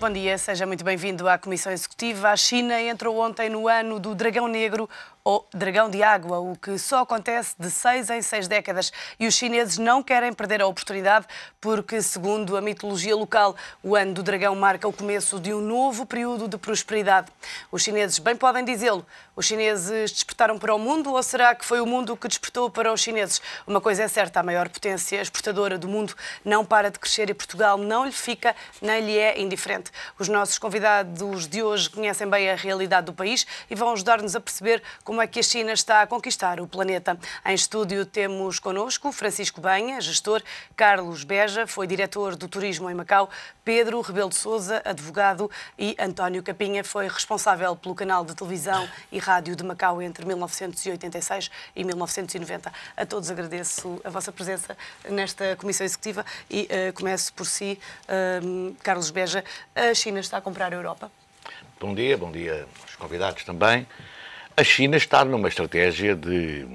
bom dia. Seja muito bem-vindo à Comissão Executiva. A China entrou ontem no ano do Dragão Negro, ou Dragão de Água, o que só acontece de 6 em 6 décadas. E os chineses não querem perder a oportunidade porque, segundo a mitologia local, o ano do Dragão marca o começo de um novo período de prosperidade. Os chineses bem podem dizê-lo. Os chineses despertaram para o mundo ou será que foi o mundo que despertou para os chineses? Uma coisa é certa, a maior potência exportadora do mundo não para de crescer e Portugal não lhe fica nem lhe é indiferente. Os nossos convidados de hoje conhecem bem a realidade do país e vão ajudar-nos a perceber como é que a China está a conquistar o planeta. Em estúdio temos connosco Francisco Banha, gestor, Carlos Beja, foi diretor do turismo em Macau, Pedro Rebelo de Sousa, advogado, e António Capinha, foi responsável pelo canal de televisão e rádio de Macau entre 1986 e 1990. A todos agradeço a vossa presença nesta Comissão Executiva e começo por si, Carlos Beja. A China está a comprar a Europa? Bom dia aos convidados também. A China está numa estratégia de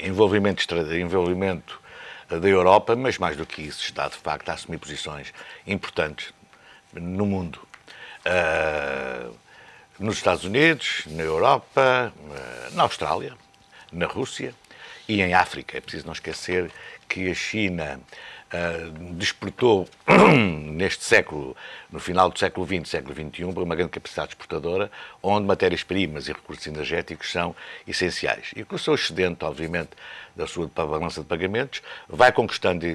envolvimento da Europa, mas mais do que isso, está de facto a assumir posições importantes no mundo. Nos Estados Unidos, na Europa, na Austrália, na Rússia e em África. É preciso não esquecer que a China despertou neste século, no final do século XX, século XXI, para uma grande capacidade exportadora, onde matérias-primas e recursos energéticos são essenciais. E com o seu excedente, obviamente, da sua balança de pagamentos, vai conquistando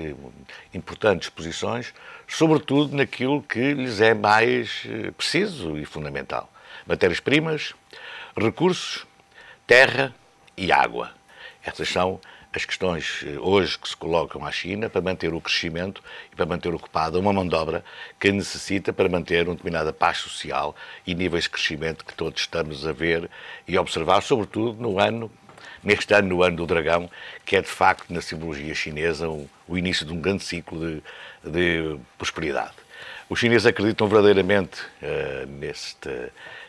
importantes posições, sobretudo naquilo que lhes é mais preciso e fundamental. Matérias-primas, recursos, terra e água. Essas são as questões hoje que se colocam à China para manter o crescimento e para manter ocupada uma mão de obra que necessita para manter uma determinada paz social e níveis de crescimento que todos estamos a ver e a observar, sobretudo neste ano, no ano do dragão, que é de facto, na simbologia chinesa, o início de um grande ciclo de prosperidade. Os chineses acreditam verdadeiramente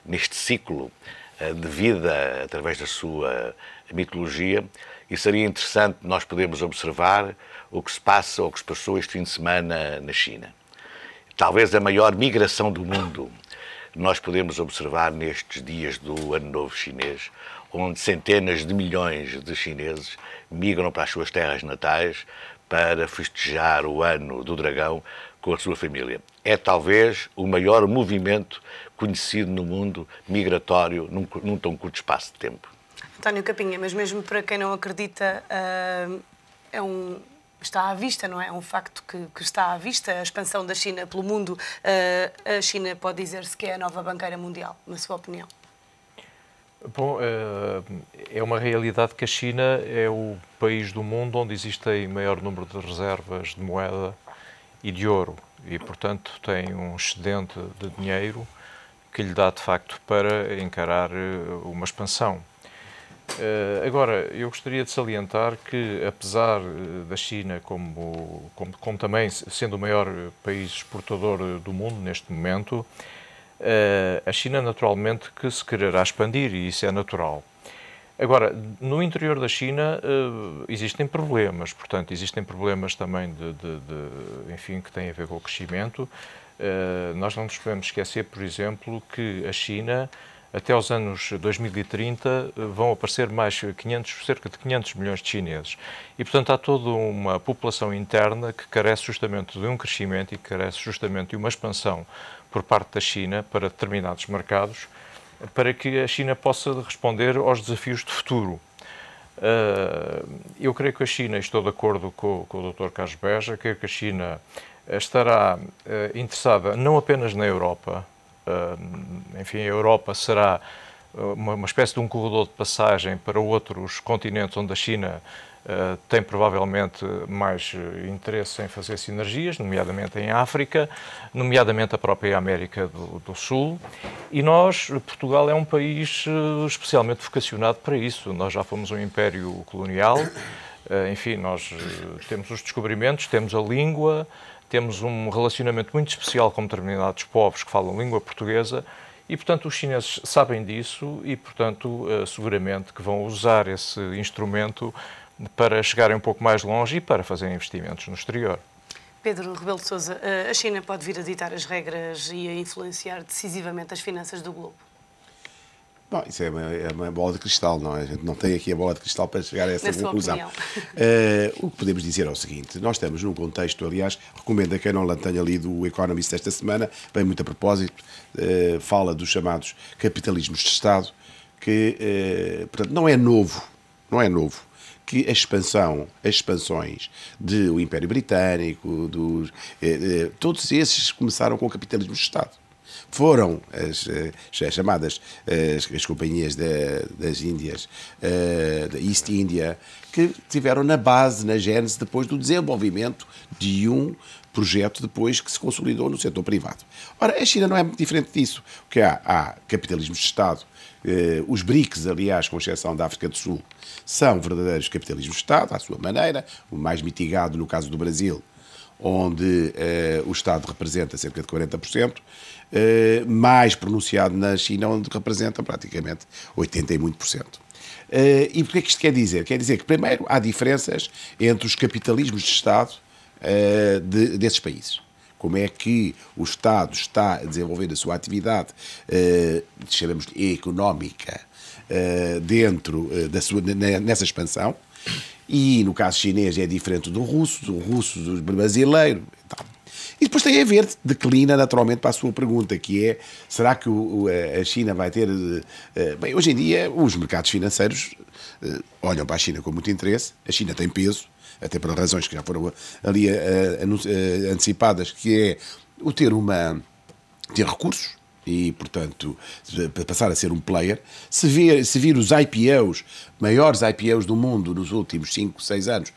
neste ciclo de vida através da sua mitologia. E seria interessante nós podermos observar o que se passa ou o que se passou este fim de semana na China. Talvez a maior migração do mundo nós podemos observar nestes dias do Ano Novo Chinês, onde centenas de milhões de chineses migram para as suas terras natais para festejar o Ano do Dragão com a sua família. É talvez o maior movimento conhecido no mundo migratório num tão curto espaço de tempo. António Capinha, mas mesmo para quem não acredita, está à vista, não é? É um facto que está à vista, a expansão da China pelo mundo. A China pode dizer-se que é a nova banqueira mundial, na sua opinião? Bom, é uma realidade que a China é o país do mundo onde existem maior número de reservas de moeda e de ouro e, portanto, tem um excedente de dinheiro que lhe dá, de facto, para encarar uma expansão. Agora, eu gostaria de salientar que, apesar da China, como também sendo o maior país exportador do mundo neste momento, a China naturalmente que se quererá expandir e isso é natural. Agora, no interior da China existem problemas, portanto, existem problemas também enfim, que têm a ver com o crescimento. Nós não nos podemos esquecer, por exemplo, que a China, até aos anos 2030, vão aparecer cerca de 500 milhões de chineses. E, portanto, há toda uma população interna que carece justamente de um crescimento e que carece justamente de uma expansão por parte da China para determinados mercados, para que a China possa responder aos desafios de futuro. Eu creio que a China, estou de acordo com o Dr. Carlos Beja, creio que a China estará interessada não apenas na Europa. Enfim, a Europa será uma espécie de um corredor de passagem para outros continentes onde a China tem provavelmente mais interesse em fazer sinergias, nomeadamente em África, nomeadamente a própria América do Sul. E Portugal é um país especialmente vocacionado para isso. Nós já fomos um império colonial, enfim, nós temos os descobrimentos, temos a língua, temos um relacionamento muito especial com determinados povos que falam língua portuguesa e, portanto, os chineses sabem disso e, portanto, seguramente que vão usar esse instrumento para chegarem um pouco mais longe e para fazerem investimentos no exterior. Pedro Rebelo de Sousa, a China pode vir a ditar as regras e a influenciar decisivamente as finanças do globo? Bom, isso é uma bola de cristal, não é? A gente não tem aqui a bola de cristal para chegar a essa conclusão. O que podemos dizer é o seguinte: nós estamos num contexto, aliás, recomendo a quem não tenha lido o Economist esta semana, bem muito a propósito, fala dos chamados capitalismos de Estado, que, portanto, não é novo que as expansões do Império Britânico, todos esses começaram com o capitalismo de Estado. Foram as chamadas as companhias das Índias, da East India, que tiveram na base, na gênese, depois do desenvolvimento de um projeto depois que se consolidou no setor privado. Ora, a China não é muito diferente disso. Porque há capitalismos de Estado. Os BRICS, aliás, com exceção da África do Sul, são verdadeiros capitalismos de Estado, à sua maneira, o mais mitigado no caso do Brasil, onde o Estado representa cerca de 40%, mais pronunciado na China, onde representa praticamente 80% e muito por cento. E porquê é que isto quer dizer? Quer dizer que, primeiro, há diferenças entre os capitalismos de Estado desses países. Como é que o Estado está a desenvolver a sua atividade, chamamos de económica, nessa expansão. E no caso chinês é diferente do russo do brasileiro e tal. E depois tem a ver, declina naturalmente para a sua pergunta, que é, será que a China vai ter... Bem, hoje em dia os mercados financeiros olham para a China com muito interesse, a China tem peso, até por razões que já foram ali antecipadas, que é o ter recursos e, portanto, passar a ser um player. Se vir os IPOs, maiores IPOs do mundo nos últimos 5, 6 anos,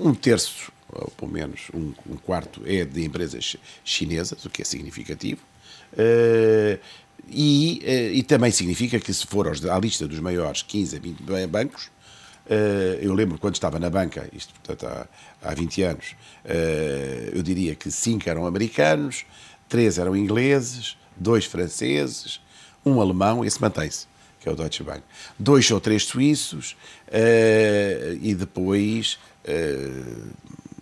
um terço, ou pelo menos um quarto, é de empresas chinesas, o que é significativo. E também significa que, se for à lista dos maiores 15 a 20 bancos, eu lembro quando estava na banca, isto portanto há 20 anos, eu diria que 5 eram americanos, 3 eram ingleses, 2 franceses, 1 alemão, esse mantém-se, que é o Deutsche Bank, 2 ou 3 suíços, e depois,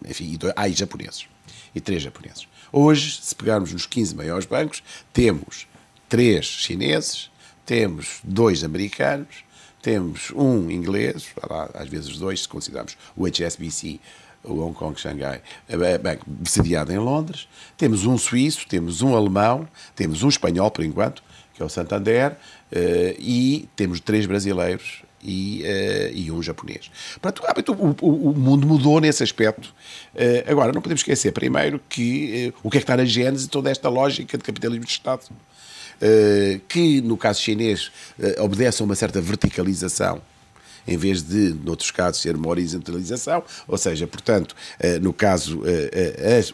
enfim, e japoneses, e 3 japoneses. Hoje, se pegarmos nos 15 maiores bancos, temos 3 chineses, temos 2 americanos, temos 1 inglês, às vezes 2, se considerarmos o HSBC, o Hong Kong Shanghai Bank, sediado em Londres, temos 1 suíço, temos 1 alemão, temos 1 espanhol, por enquanto, que é o Santander, e temos 3 brasileiros e 1 japonês. Portanto, o mundo mudou nesse aspecto. Agora, não podemos esquecer, primeiro, que o que é que está na gênese de toda esta lógica de capitalismo de Estado, que, no caso chinês, obedece a uma certa verticalização, em vez de, noutros casos, ser uma horizontalização, ou seja, portanto, no caso,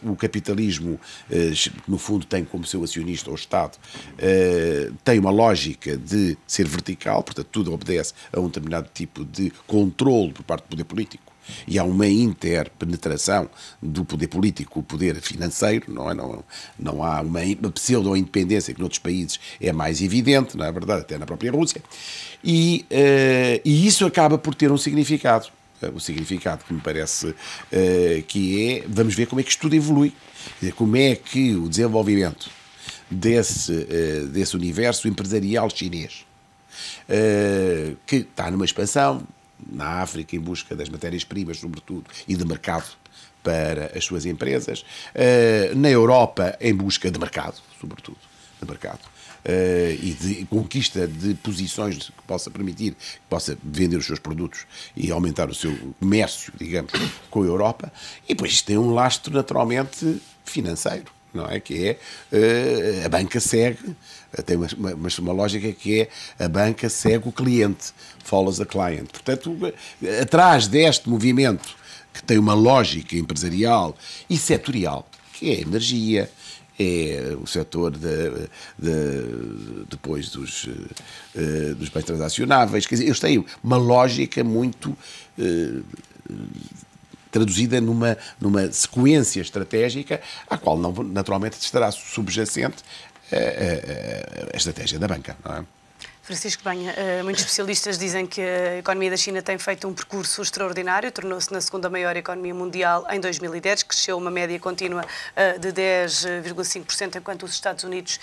o capitalismo, no fundo, tem como seu acionista o Estado, tem uma lógica de ser vertical, portanto, tudo obedece a um determinado tipo de controle por parte do poder político. E há uma interpenetração do poder político, o poder financeiro, não é? Não há uma pseudo-independência que noutros países é mais evidente, não é verdade? Até na própria Rússia. E isso acaba por ter um significado. O significado que me parece que é, vamos ver como é que isto tudo evolui. Quer dizer, como é que o desenvolvimento desse universo empresarial chinês, que está numa expansão, na África, em busca das matérias-primas, sobretudo, e de mercado para as suas empresas. Na Europa, em busca de mercado, sobretudo, de mercado. E de conquista de posições que possa permitir, que possa vender os seus produtos e aumentar o seu comércio, digamos, com a Europa. E depois isto tem um lastro, naturalmente, financeiro, não é? Que é a banca segue, tem uma lógica que é a banca segue o cliente, follows the client. Portanto, atrás deste movimento que tem uma lógica empresarial e setorial, que é a energia, é o setor depois dos bens transacionáveis, quer dizer, eles têm uma lógica muito traduzida numa sequência estratégica à qual naturalmente estará subjacente a estratégia da banca, não é? Francisco Banha, muitos especialistas dizem que a economia da China tem feito um percurso extraordinário, tornou-se na segunda maior economia mundial em 2010, cresceu uma média contínua de 10,5%, enquanto os Estados Unidos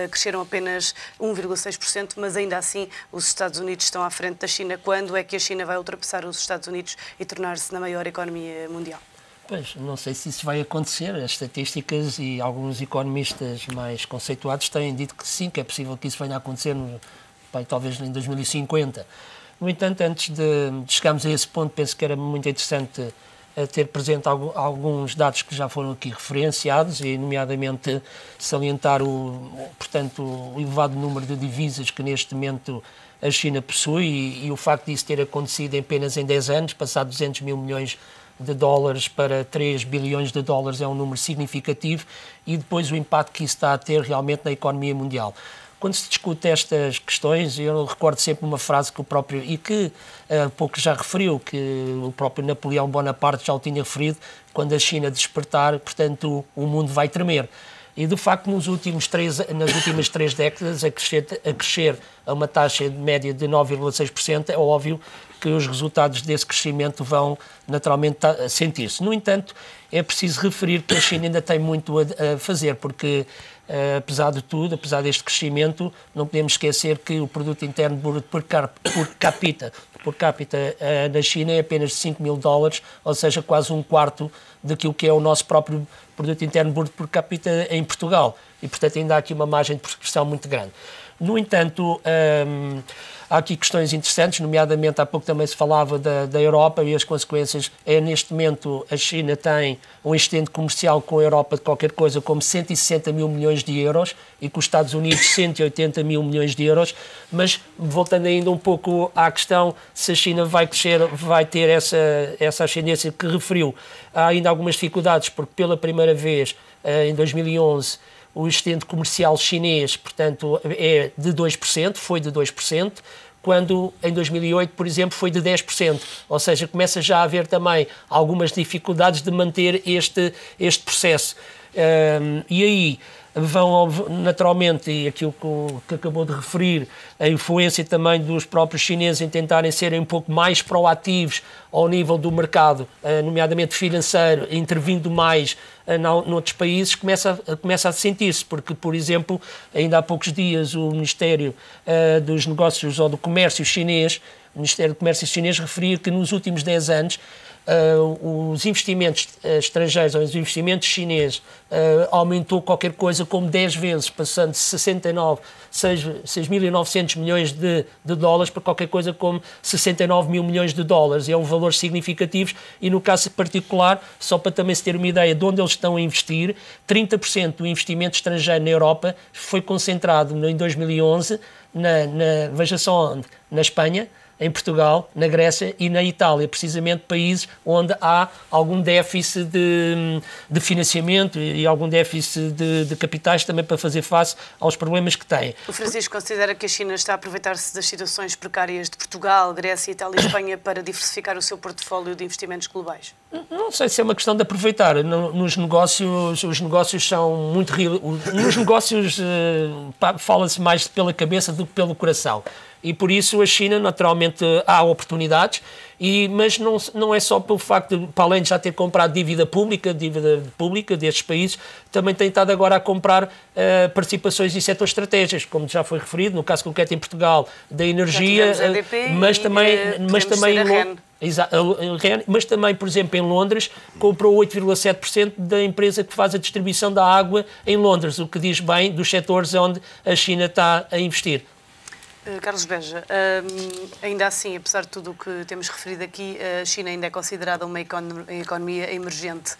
cresceram apenas 1,6%, mas ainda assim os Estados Unidos estão à frente da China. Quando é que a China vai ultrapassar os Estados Unidos e tornar-se na maior economia mundial? Pois, não sei se isso vai acontecer. As estatísticas e alguns economistas mais conceituados têm dito que sim, que é possível que isso venha a acontecer talvez em 2050. No entanto, antes de chegarmos a esse ponto, penso que era muito interessante ter presente alguns dados que já foram aqui referenciados, e nomeadamente salientar portanto, o elevado número de divisas que neste momento a China possui e o facto disso ter acontecido apenas em 10 anos, passar 200 mil milhões de dólares para 3 bilhões de dólares é um número significativo, e depois o impacto que isso está a ter realmente na economia mundial. Quando se discute estas questões, eu recordo sempre uma frase que o próprio, e que há pouco já referiu, que o próprio Napoleão Bonaparte já o tinha referido: quando a China despertar, portanto, o mundo vai tremer. E, de facto, nas últimas 3 décadas, a crescer a uma taxa de média de 9,6%, é óbvio que os resultados desse crescimento vão naturalmente sentir-se. No entanto, é preciso referir que a China ainda tem muito a fazer, porque, apesar de tudo, apesar deste crescimento, não podemos esquecer que o produto interno bruto por capita na China é apenas de 5 mil dólares, ou seja, quase um quarto daquilo que é o nosso próprio produto interno bruto por capita em Portugal. E, portanto, ainda há aqui uma margem de progressão muito grande. No entanto, há aqui questões interessantes, nomeadamente há pouco também se falava da Europa e as consequências. Neste momento a China tem um excedente comercial com a Europa de qualquer coisa como 160 mil milhões de euros e com os Estados Unidos 180 mil milhões de euros, mas voltando ainda um pouco à questão se a China vai crescer, vai ter essa ascendência que referiu. Há ainda algumas dificuldades, porque pela primeira vez em 2011 o excedente comercial chinês, portanto, é de 2%, foi de 2%, quando em 2008, por exemplo, foi de 10%. Ou seja, começa já a haver também algumas dificuldades de manter este processo. E aí vão naturalmente, e aquilo que acabou de referir, a influência também dos próprios chineses em tentarem serem um pouco mais proativos ao nível do mercado, nomeadamente financeiro, intervindo mais noutros países, começa a sentir-se, porque, por exemplo, ainda há poucos dias o Ministério dos Negócios ou do Comércio chinês, o Ministério do Comércio chinês referia que nos últimos 10 anos os investimentos estrangeiros ou os investimentos chineses aumentou qualquer coisa como 10 vezes, passando de 6.900 milhões de dólares para qualquer coisa como 69 mil milhões de dólares. É um valor significativo e, no caso particular, só para também se ter uma ideia de onde eles estão a investir, 30% do investimento estrangeiro na Europa foi concentrado em 2011, veja só onde, na Espanha, em Portugal, na Grécia e na Itália, precisamente países onde há algum déficit de financiamento e algum déficit de capitais também para fazer face aos problemas que têm. O Francisco considera que a China está a aproveitar-se das situações precárias de Portugal, Grécia, Itália e Espanha para diversificar o seu portfólio de investimentos globais? Não sei se é uma questão de aproveitar. Nos negócios, os negócios são muito... Nos negócios fala-se mais pela cabeça do que pelo coração. E por isso a China, naturalmente, há oportunidades, mas não é só pelo facto de, para além de já ter comprado dívida pública destes países, também tem estado agora a comprar participações em setores estratégicos, como já foi referido, no caso concreto em Portugal, da energia, mas também, por exemplo, em Londres, comprou 8,7% da empresa que faz a distribuição da água em Londres, o que diz bem dos setores onde a China está a investir. Carlos Beja, ainda assim, apesar de tudo o que temos referido aqui, a China ainda é considerada uma economia emergente.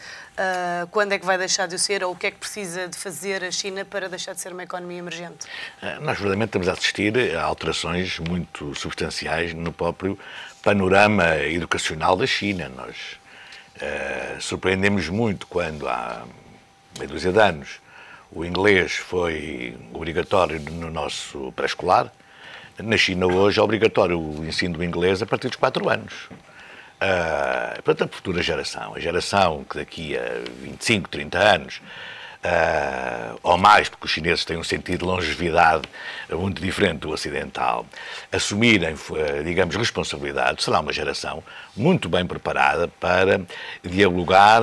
Quando é que vai deixar de o ser, ou o que é que precisa de fazer a China para deixar de ser uma economia emergente? Nós, verdadeiramente, estamos a assistir a alterações muito substanciais no próprio panorama educacional da China. Nós surpreendemos muito quando, há meia dúzia de anos, o inglês foi obrigatório no nosso pré-escolar. Na China, hoje, é obrigatório o ensino do inglês a partir dos 4 anos. Portanto, a futura geração, a geração que daqui a 25, 30 anos ou mais, porque os chineses têm um sentido de longevidade muito diferente do ocidental, assumirem, digamos, responsabilidade, será uma geração muito bem preparada para dialogar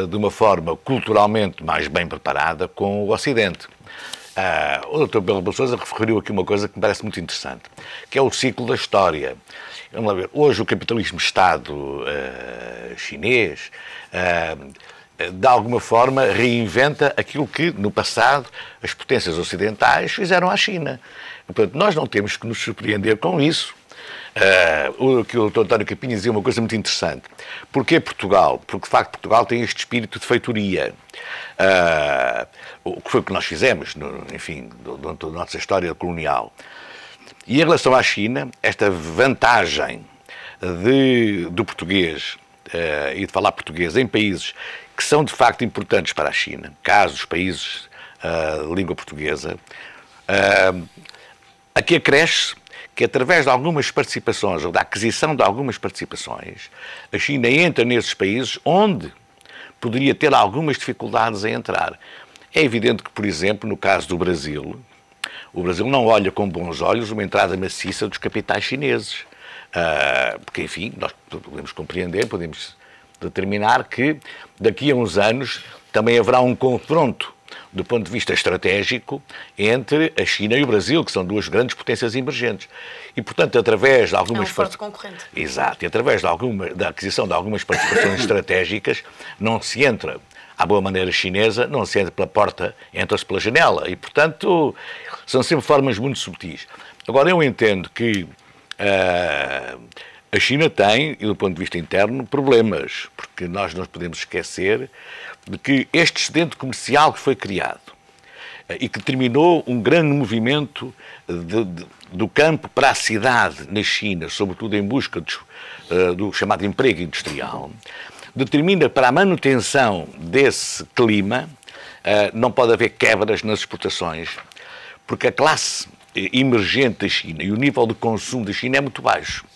de uma forma culturalmente mais bem preparada com o Ocidente. O Dr. Pedro Rebelo de Sousa referiu aqui uma coisa que me parece muito interessante, que é o ciclo da história. Vamos lá ver, hoje o capitalismo-Estado chinês, de alguma forma, reinventa aquilo que, no passado, as potências ocidentais fizeram à China. Portanto, nós não temos que nos surpreender com isso. O que o Dr. António Capinha dizia uma coisa muito interessante. Porquê Portugal? Porque, de facto, Portugal tem este espírito de feitoria. O que foi o que nós fizemos, enfim, da nossa história colonial. E em relação à China, esta vantagem do português e de falar português em países que são de facto importantes para a China, caso os países de língua portuguesa, aqui acresce que através de algumas participações ou da aquisição de algumas participações, a China entra nesses países onde poderia ter algumas dificuldades a entrar. É evidente que, por exemplo, no caso do Brasil, o Brasil não olha com bons olhos uma entrada maciça dos capitais chineses. Porque, enfim, nós podemos compreender, podemos determinar que daqui a uns anos também haverá um confronto do ponto de vista estratégico entre a China e o Brasil, que são duas grandes potências emergentes. E, portanto, através de algumas... É um forte concorrente. Exato. E através da aquisição de algumas participações estratégicas, não se entra à boa maneira chinesa, não se entra pela porta, entra-se pela janela. E, portanto, são sempre formas muito subtis. Agora, eu entendo que a China tem, e do ponto de vista interno, problemas, porque nós não podemos esquecer de que este excedente comercial que foi criado e que terminou um grande movimento do campo para a cidade na China, sobretudo em busca do chamado emprego industrial, determina para a manutenção desse clima não pode haver quebras nas exportações, porque a classe emergente da China e o nível de consumo da China é muito baixo.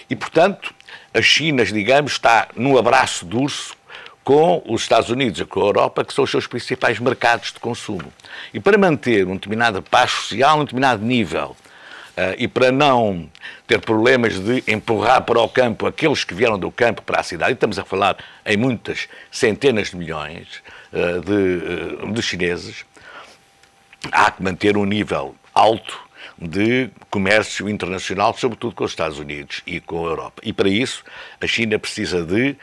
E, portanto, a China, digamos, está num abraço de urso com os Estados Unidos e com a Europa, que são os seus principais mercados de consumo. E para manter uma determinada paz social, um determinado nível, e para não ter problemas de empurrar para o campo aqueles que vieram do campo para a cidade, e estamos a falar em muitas centenas de milhões de chineses, há que manter um nível alto de comércio internacional, sobretudo com os Estados Unidos e com a Europa. E para isso, a China precisa de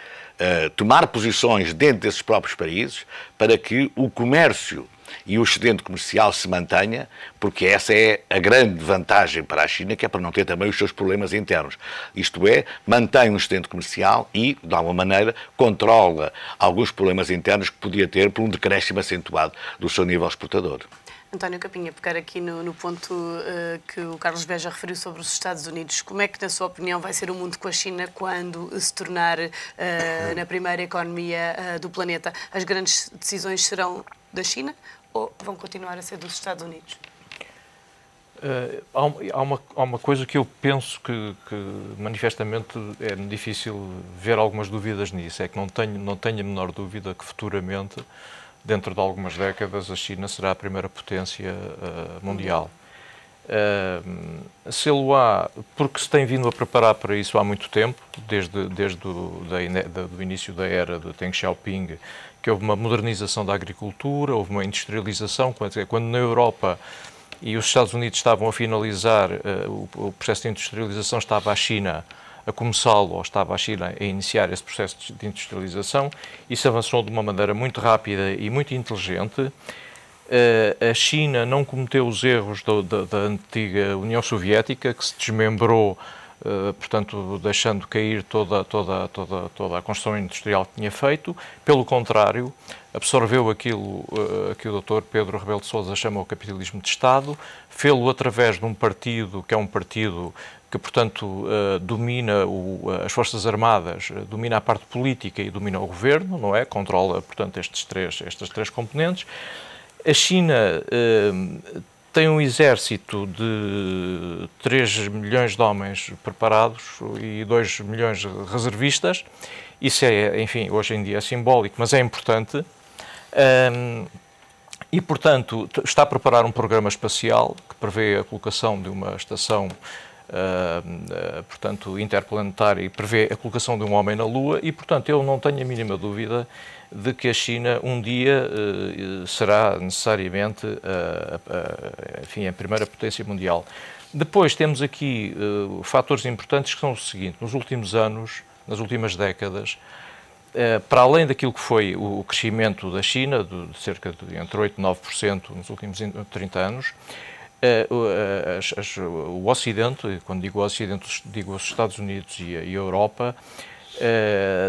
tomar posições dentro desses próprios países para que o comércio e o excedente comercial se mantenha, porque essa é a grande vantagem para a China, que é para não ter também os seus problemas internos. Isto é, mantém um excedente comercial e, de alguma maneira, controla alguns problemas internos que podia ter por um decréscimo acentuado do seu nível exportador. António Capinha, pegar aqui no ponto que o Carlos Beja referiu sobre os Estados Unidos, como é que, na sua opinião, vai ser o mundo com a China quando se tornar na primeira economia do planeta? As grandes decisões serão da China ou vão continuar a ser dos Estados Unidos? Há uma coisa que eu penso que manifestamente é difícil ver algumas dúvidas nisso, é que não tenho a menor dúvida que futuramente, dentro de algumas décadas, a China será a primeira potência mundial. Sê-lo-á porque se tem vindo a preparar para isso há muito tempo, desde o início da era de Deng Xiaoping, que houve uma modernização da agricultura, houve uma industrialização, quando na Europa e os Estados Unidos estavam a finalizar o processo de industrialização, estava a China a começá-lo, ou estava a China a iniciar esse processo de industrialização. Isso avançou de uma maneira muito rápida e muito inteligente. A China não cometeu os erros da antiga União Soviética, que se desmembrou, portanto, deixando cair toda a construção industrial que tinha feito. Pelo contrário, absorveu aquilo que o Dr. Pedro Rebelo de Sousa chama o capitalismo de Estado, fê-lo através de um partido que é um partido que, portanto, domina as Forças Armadas, domina a parte política e domina o governo, não é? Controla, portanto, estas três componentes. A China tem um exército de 3 milhões de homens preparados e 2 milhões de reservistas. Isso é, enfim, hoje em dia é simbólico, mas é importante. E, portanto, está a preparar um programa espacial que prevê a colocação de uma estação, portanto, interplanetária e prevê a colocação de um homem na Lua e, portanto, eu não tenho a mínima dúvida de que a China um dia será necessariamente enfim, a primeira potência mundial. Depois temos aqui fatores importantes que são o seguinte: nos últimos anos, nas últimas décadas, para além daquilo que foi o crescimento da China, de cerca de entre 8% e 9% nos últimos 30 anos, o Ocidente, quando digo o Ocidente, digo os Estados Unidos e a Europa,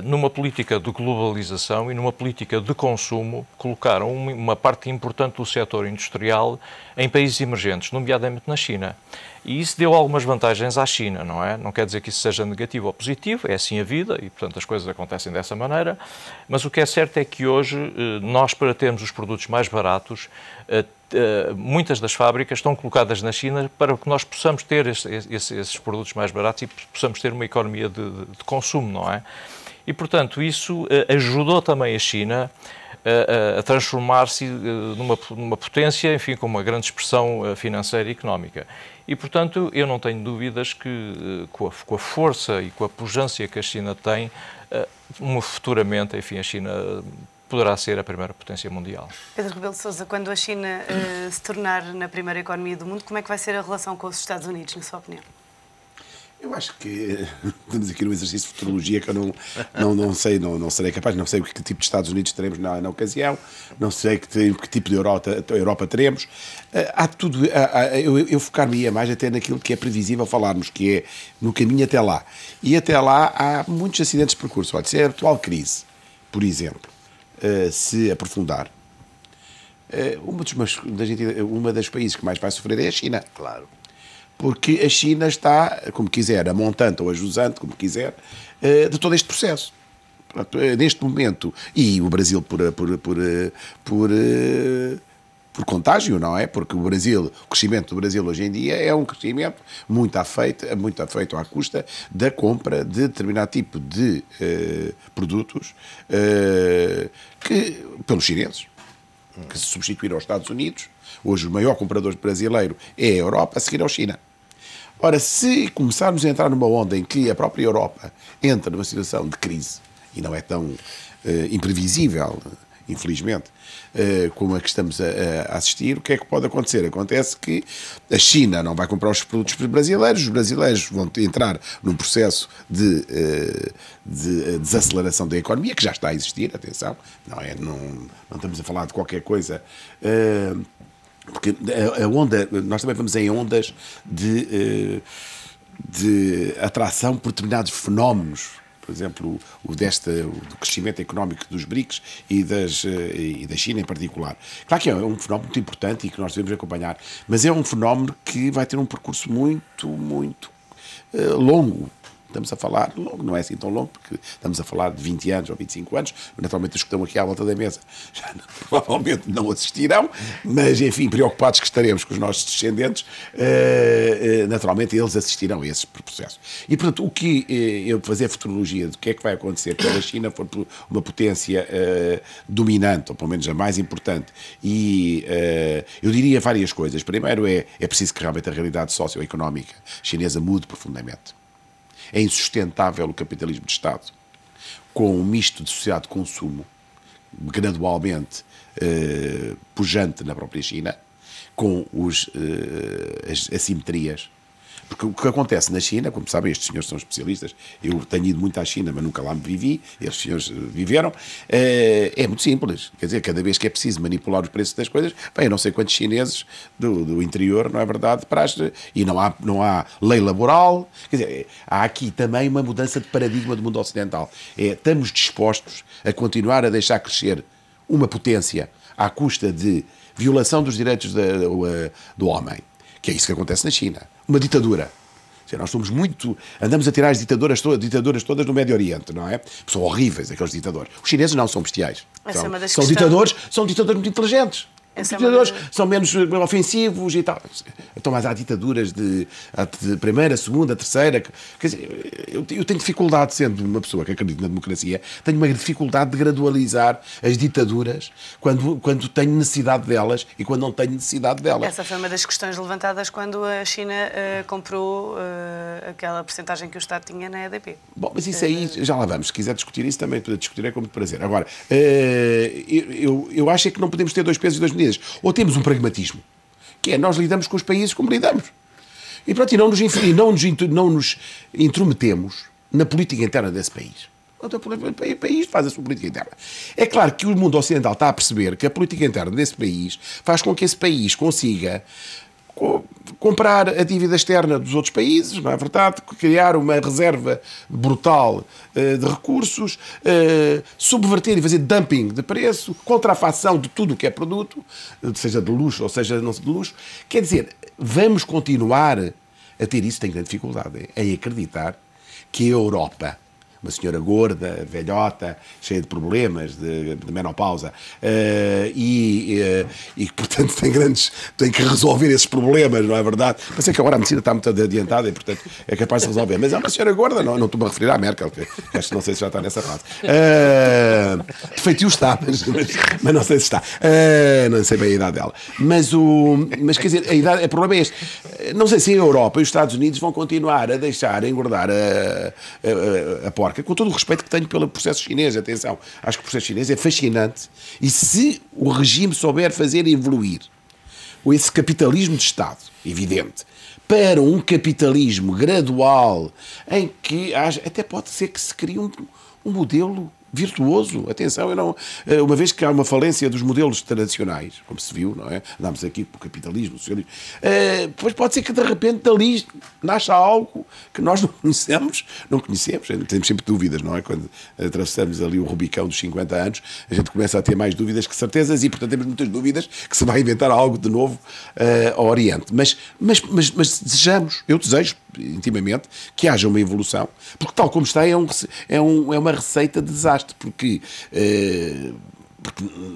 numa política de globalização e numa política de consumo, colocaram uma parte importante do setor industrial em países emergentes, nomeadamente na China. E isso deu algumas vantagens à China, não é? Não quer dizer que isso seja negativo ou positivo, é assim a vida e, portanto, as coisas acontecem dessa maneira, mas o que é certo é que hoje, nós, para termos os produtos mais baratos, muitas das fábricas estão colocadas na China para que nós possamos ter esses produtos mais baratos e possamos ter uma economia de consumo, não é? E, portanto, isso ajudou também a China a transformar-se numa potência, enfim, com uma grande expressão financeira e económica. E, portanto, eu não tenho dúvidas que, com a força e com a pujança que a China tem, futuramente, enfim, a China poderá ser a primeira potência mundial. Pedro Rebelo de Sousa, quando a China se tornar na primeira economia do mundo, como é que vai ser a relação com os Estados Unidos, na sua opinião? Eu acho que estamos aqui num exercício de futurologia que eu não sei, não serei capaz, não sei que tipo de Estados Unidos teremos na ocasião, não sei que tipo de Europa teremos. Eu focar-me-ia mais até naquilo que é previsível falarmos, que é no caminho até lá. E até lá há muitos acidentes de percurso. Olha, se a atual crise, por exemplo, se aprofundar, uma das países que mais vai sofrer é a China. Claro. Porque a China está, como quiser, a montante ou a jusante, como quiser, de todo este processo. Portanto, neste momento, e o Brasil por contágio, não é? Porque o crescimento do Brasil hoje em dia é um crescimento muito afeito à custa da compra de determinado tipo de produtos pelos chineses, que se substituíram aos Estados Unidos. Hoje o maior comprador brasileiro é a Europa, a seguir à China. Ora, se começarmos a entrar numa onda em que a própria Europa entra numa situação de crise, e não é tão imprevisível, infelizmente, como a que estamos a assistir, o que é que pode acontecer? Acontece que a China não vai comprar os produtos brasileiros, os brasileiros vão entrar num processo de desaceleração da economia, que já está a existir, atenção, não estamos a falar de qualquer coisa... Porque nós também vamos em ondas de atração por determinados fenómenos. Por exemplo, do crescimento económico dos BRICS e da China em particular. Claro que é um fenómeno muito importante e que nós devemos acompanhar, mas é um fenómeno que vai ter um percurso muito, muito longo. Estamos a falar, não é assim tão longo, porque estamos a falar de 20 anos ou 25 anos, naturalmente os que estão aqui à volta da mesa já provavelmente não assistirão, mas enfim, preocupados que estaremos com os nossos descendentes, naturalmente eles assistirão a esse processo. E portanto, o que eu fazer futurologia do que é que vai acontecer quando a China for uma potência dominante, ou pelo menos a mais importante, e eu diria várias coisas. Primeiro é preciso que realmente a realidade socioeconómica chinesa mude profundamente. É insustentável o capitalismo de Estado, com um misto de sociedade de consumo, gradualmente pujante na própria China, com as assimetrias. Porque o que acontece na China, como sabem, estes senhores são especialistas, eu tenho ido muito à China, mas nunca lá me vivi, estes senhores viveram, é muito simples. Quer dizer, cada vez que é preciso manipular os preços das coisas, bem, eu não sei quantos chineses do interior, não é verdade, e não há lei laboral. Quer dizer, há aqui também uma mudança de paradigma do mundo ocidental. Estamos dispostos a continuar a deixar crescer uma potência à custa de violação dos direitos do homem, que é isso que acontece na China. Uma ditadura. Nós somos andamos a tirar as ditaduras todas no Médio Oriente, não é? São horríveis aqueles ditadores. Os chineses não são bestiais. São ditadores muito inteligentes. ditadores são menos ofensivos e tal. Então, mas há ditaduras de primeira, segunda, terceira. Quer dizer, eu tenho dificuldade, sendo uma pessoa que acredita na democracia, tenho uma dificuldade de gradualizar as ditaduras quando tenho necessidade delas e quando não tenho necessidade delas. Essa foi uma das questões levantadas quando a China comprou aquela percentagem que o Estado tinha na EDP. Bom, mas isso aí, já lá vamos. Se quiser discutir isso, também discutirei com muito prazer. Agora, eu acho é que não podemos ter dois pesos e duas medidas. Ou temos um pragmatismo, que é nós lidamos com os países como lidamos. E pronto, e não nos intrometemos na política interna desse país. O país faz a sua política interna. É claro que o mundo ocidental está a perceber que a política interna desse país faz com que esse país consiga comprar a dívida externa dos outros países, não é verdade? Criar uma reserva brutal de recursos, subverter e fazer dumping de preço, contrafação de tudo o que é produto, seja de luxo ou seja não de luxo. Quer dizer, vamos continuar a ter isso. Tenho grande dificuldade em acreditar que a Europa, uma senhora gorda, velhota, cheia de problemas, de menopausa, e portanto tem que resolver esses problemas, não é verdade? Mas é que agora a medicina está muito adiantada e, portanto, é capaz de resolver. Mas é uma senhora gorda, não estou-me a referir à Merkel, que acho que não sei se já está nessa fase. Feitio está, mas não sei se está. Não sei bem a idade dela. Mas quer dizer, o problema é este. Não sei se a Europa e os Estados Unidos vão continuar a deixar engordar a porca, com todo o respeito que tenho pelo processo chinês. Atenção, acho que o processo chinês é fascinante e se o regime souber fazer evoluir esse capitalismo de Estado, evidente, para um capitalismo gradual em que até pode ser que se crie um modelo virtuoso. Atenção, uma vez que há uma falência dos modelos tradicionais, como se viu, não é? Andámos aqui para o capitalismo, o socialismo, pois pode ser que de repente dali nasça algo que nós não conhecemos, temos sempre dúvidas, não é? Quando atravessamos ali o Rubicão dos 50 anos, a gente começa a ter mais dúvidas que certezas e, portanto, temos muitas dúvidas que se vai inventar algo de novo ao Oriente. Mas eu desejo intimamente que haja uma evolução, porque tal como está é uma receita de desastre, porque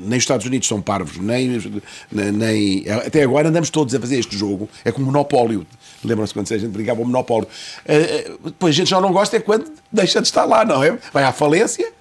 nem os Estados Unidos são parvos, nem até agora andamos todos a fazer este jogo, é como monopólio. Lembram-se quando a gente brincava o monopólio? Depois a gente já não gosta é quando deixa de estar lá, não é? Vai à falência,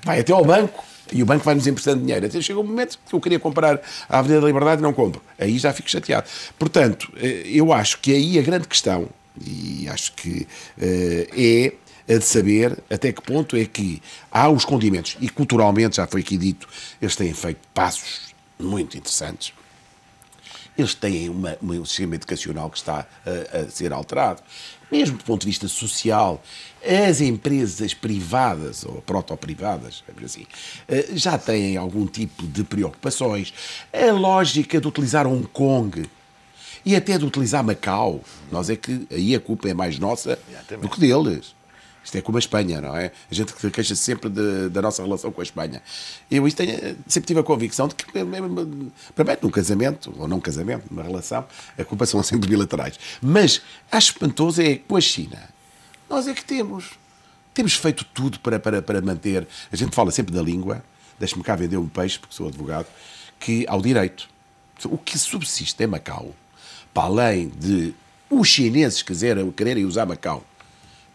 vai até ao banco, e o banco vai-nos emprestando dinheiro. Até chega um momento que eu queria comprar a Avenida da Liberdade e não compro. Aí já fico chateado. Portanto, eu acho que aí a grande questão, e acho que é a de saber até que ponto é que há os condimentos, e culturalmente, já foi aqui dito, eles têm feito passos muito interessantes. Eles têm um sistema educacional que está a ser alterado. Mesmo do ponto de vista social, as empresas privadas, ou proto-privadas, assim, já têm algum tipo de preocupações. A lógica de utilizar Hong Kong e até de utilizar Macau, nós é que aí a culpa é mais nossa do que deles. Isto é como a Espanha, não é? A gente queixa-se sempre da nossa relação com a Espanha. Eu sempre tive a convicção de que, primeiro, num casamento, ou não casamento, numa relação, a culpa são sempre bilaterais. Mas acho espantoso é que com a China, nós é que temos feito tudo para manter. A gente fala sempre da língua, deixe-me cá vender um peixe, porque sou advogado, que ao direito. O que subsiste em Macau, para além de os chineses quererem usar Macau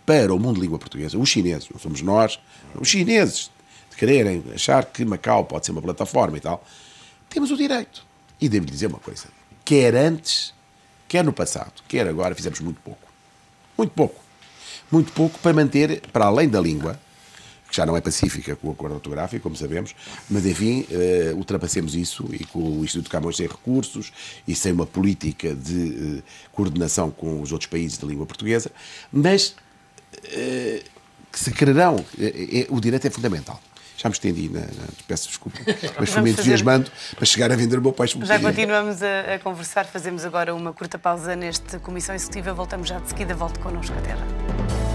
para o mundo de língua portuguesa, os chineses, não somos nós, os chineses, de quererem achar que Macau pode ser uma plataforma e tal, temos o direito. E devo-lhe dizer uma coisa, quer antes, quer no passado, quer agora, fizemos muito pouco. Muito pouco. Muito pouco para manter, para além da língua, que já não é pacífica com o acordo ortográfico, como sabemos, mas enfim, ultrapassemos isso e com o Instituto Camões sem recursos e sem uma política de coordenação com os outros países de língua portuguesa, mas que se quererão, o direito é fundamental. Já me estendi, peço desculpa, mas fui-me entusiasmando para chegar a vender o meu peixe. Já continuamos a conversar, fazemos agora uma curta pausa neste Comissão Executiva, voltamos já de seguida, volte connosco à Terra.